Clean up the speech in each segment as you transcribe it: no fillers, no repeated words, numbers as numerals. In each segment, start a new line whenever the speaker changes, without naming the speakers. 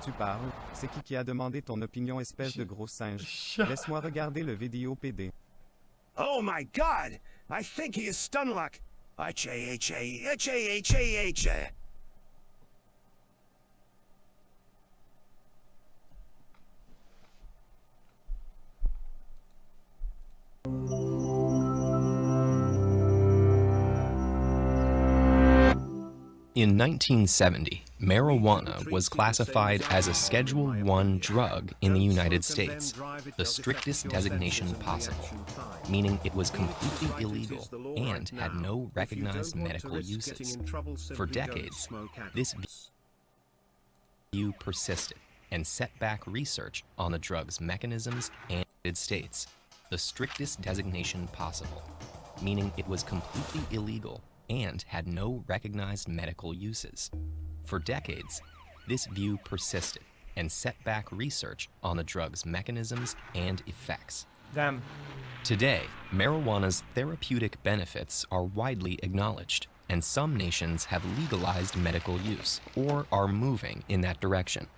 Tu parles, c'est qui a demandé ton opinion espèce de gros singe? Laisse-moi regarder le vidéo PD.
Oh my god! I think he is Stunlock. H-A-H-A-H-A-H-A-H.
In 1970, marijuana was classified as a Schedule I drug in the United States, the strictest designation possible, meaning it was completely illegal and had no recognized medical uses. For decades, this view persisted and set back research on the drug's mechanisms and United States, the strictest designation possible, meaning it was completely illegal and had no recognized medical uses. For decades, this view persisted and set back research on the drug's mechanisms and effects.
Damn.
Today, marijuana's therapeutic benefits are widely acknowledged, and some nations have legalized medical use or are moving in that direction.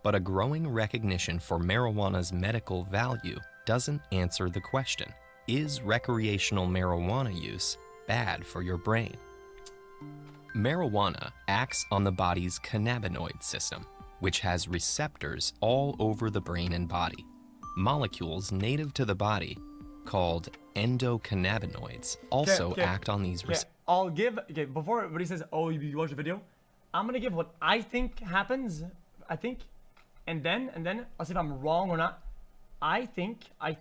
But a growing recognition for marijuana's medical value doesn't answer the question, is recreational marijuana use bad for your brain? Marijuana acts on the body's cannabinoid system, which has receptors all over the brain and body. Molecules native to the body, called endocannabinoids, also act on these receptors.
I'll give, before everybody says, oh, you watch the video, I'm gonna give what I think happens, and then I'll see if I'm wrong or not. I think, if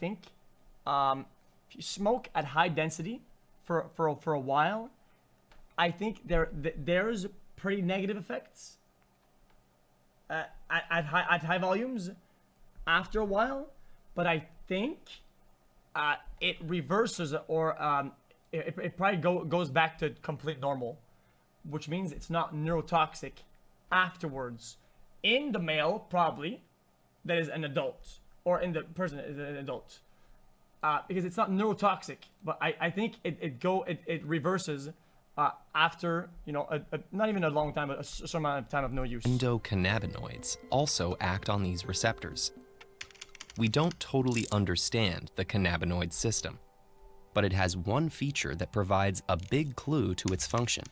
you smoke at high density for a while, I think there's pretty negative effects at high volumes after a while, but I think it reverses or it probably goes back to complete normal, which means it's not neurotoxic afterwards. In the male, probably, that is an adult, or in the person is an adult. Because it's not neurotoxic, but I think it reverses after, you know, not even a long time, but a certain amount of time of no use.
Endocannabinoids also act on these receptors. We don't totally understand the cannabinoid system, but it has one feature that provides a big clue to its function.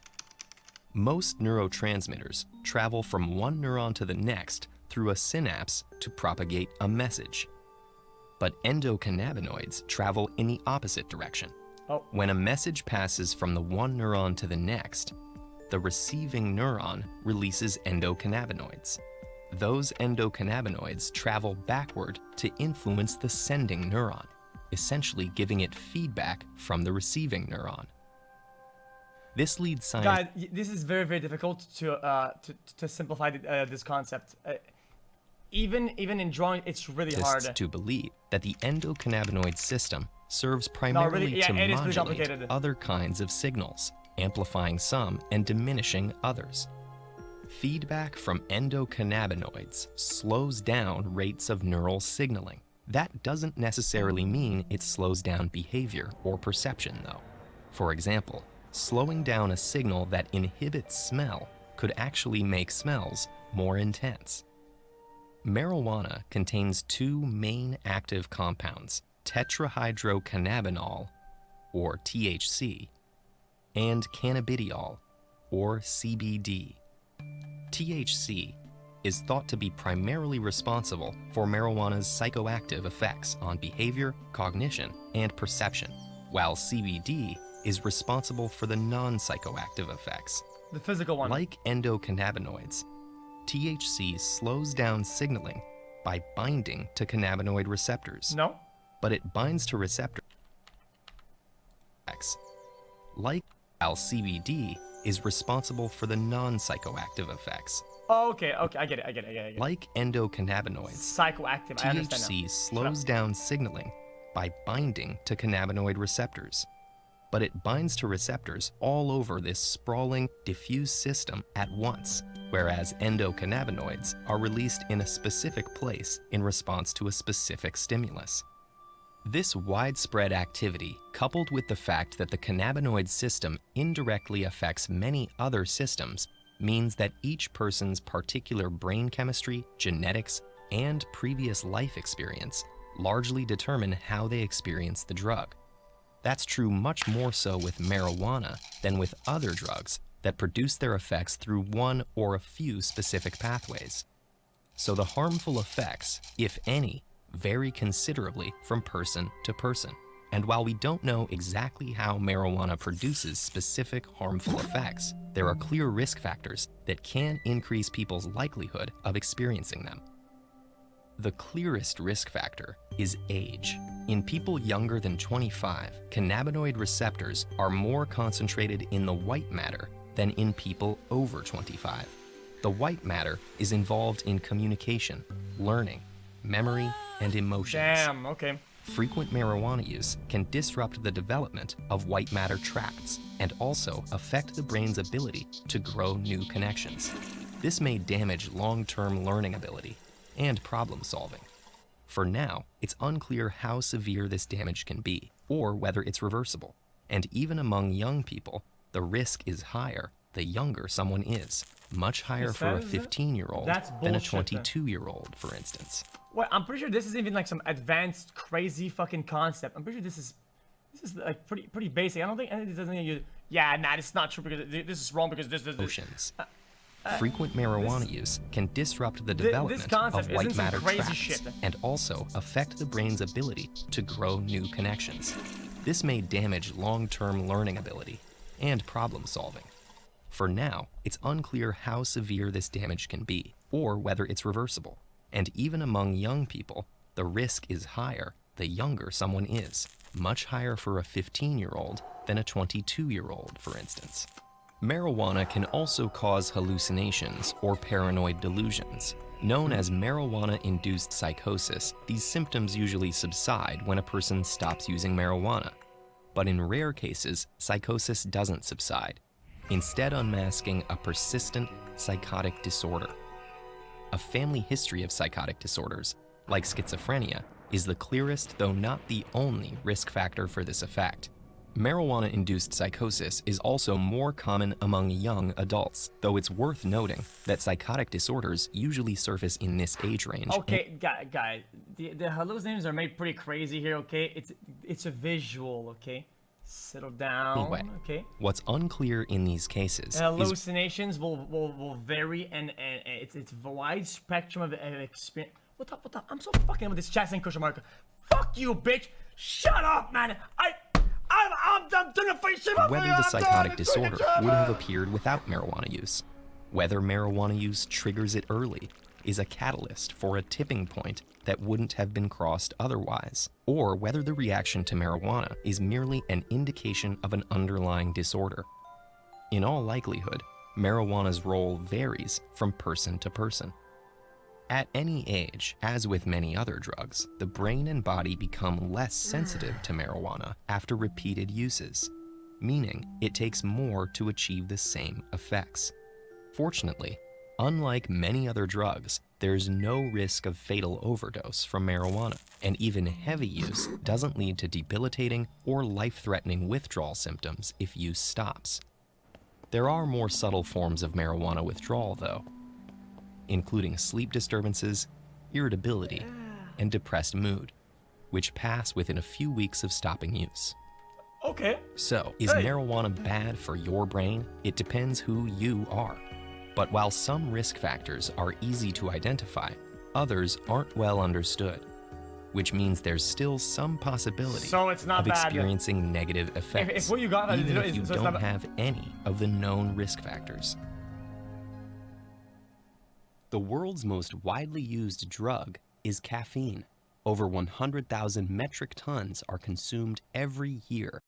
Most neurotransmitters travel from one neuron to the next through a synapse to propagate a message. But endocannabinoids travel in the opposite direction. When a message passes from the one neuron to the next, the receiving neuron releases endocannabinoids. Those endocannabinoids travel backward to influence the sending neuron, essentially giving it feedback from the receiving neuron. This leads science.
Guys, this is very, very difficult to simplify this concept. Even in drawing, it's really hard
to believe that the endocannabinoid system serves primarily to modulate other kinds of signals, amplifying some and diminishing others. Feedback from endocannabinoids slows down rates of neural signaling. That doesn't necessarily mean it slows down behavior or perception, though. For example, slowing down a signal that inhibits smell could actually make smells more intense. Marijuana contains two main active compounds, tetrahydrocannabinol, or THC, and cannabidiol, or CBD. THC is thought to be primarily responsible for marijuana's psychoactive effects on behavior, cognition, and perception, while CBD is responsible for the non-psychoactive effects.
The physical one.
Like endocannabinoids, THC slows down signaling by binding to cannabinoid receptors.
No.
But it binds to receptors. Like CBD is responsible for the non-psychoactive effects.
Oh, okay, I get it.
Like endocannabinoids,
psychoactive, I understand
THC
now.
slows down signaling by binding to cannabinoid receptors. But it binds to receptors all over this sprawling, diffuse system at once, whereas endocannabinoids are released in a specific place in response to a specific stimulus. This widespread activity, coupled with the fact that the cannabinoid system indirectly affects many other systems, means that each person's particular brain chemistry, genetics, and previous life experience largely determine how they experience the drug. That's true much more so with marijuana than with other drugs that produce their effects through one or a few specific pathways. So the harmful effects, if any, vary considerably from person to person. And while we don't know exactly how marijuana produces specific harmful effects, there are clear risk factors that can increase people's likelihood of experiencing them. The clearest risk factor is age. In people younger than 25, cannabinoid receptors are more concentrated in the white matter than in people over 25. The white matter is involved in communication, learning, memory, and emotions.
Damn, okay.
Frequent marijuana use can disrupt the development of white matter tracts and also affect the brain's ability to grow new connections. This may damage long-term learning ability and problem solving. For now, it's unclear how severe this damage can be or whether it's reversible. And even among young people, the risk is higher the younger someone is, much higher for a 15-year-old than a 22-year-old, for instance.
Well, I'm pretty sure this isn't even like some advanced, crazy fucking concept. I'm pretty sure this is like pretty basic. I don't think it doesn't use. Yeah, nah, it's not true because this is wrong because this.
Oceans. Frequent marijuana use can disrupt the development of white matter tracts and also affect the brain's ability to grow new connections. This may damage long-term learning ability and problem solving. For now, it's unclear how severe this damage can be or whether it's reversible. And even among young people, the risk is higher the younger someone is, much higher for a 15-year-old than a 22-year-old, for instance. Marijuana can also cause hallucinations or paranoid delusions. Known as marijuana-induced psychosis, these symptoms usually subside when a person stops using marijuana. But in rare cases, psychosis doesn't subside, instead unmasking a persistent psychotic disorder. A family history of psychotic disorders, like schizophrenia, is the clearest, though not the only, risk factor for this effect. Marijuana-induced psychosis is also more common among young adults, though it's worth noting that psychotic disorders usually surface in this age range.
Okay, guys, the hallucinations are made pretty crazy here, okay? It's a visual, okay? Settle down,
anyway,
okay?
What's unclear in these cases
hallucinations will vary, and it's a wide spectrum of experience. What up? I'm so fucking with this chat saying question mark. Fuck you, bitch! Shut up, man! I'm done for shit.
Whether the psychotic disorder would have appeared without marijuana use, whether marijuana use triggers it early, is a catalyst for a tipping point that wouldn't have been crossed otherwise, or whether the reaction to marijuana is merely an indication of an underlying disorder. In all likelihood, marijuana's role varies from person to person. At any age, as with many other drugs, the brain and body become less sensitive to marijuana after repeated uses, meaning it takes more to achieve the same effects. Fortunately, unlike many other drugs, there's no risk of fatal overdose from marijuana, and even heavy use doesn't lead to debilitating or life-threatening withdrawal symptoms if use stops. There are more subtle forms of marijuana withdrawal, though, including sleep disturbances, irritability, and depressed mood, which pass within a few weeks of stopping use.
Okay.
So, is marijuana bad for your brain? It depends who you are. But while some risk factors are easy to identify, others aren't well understood, which means there's still some possibility of experiencing negative effects, even if you don't have any of the known risk factors. The world's most widely used drug is caffeine. Over 100,000 metric tons are consumed every year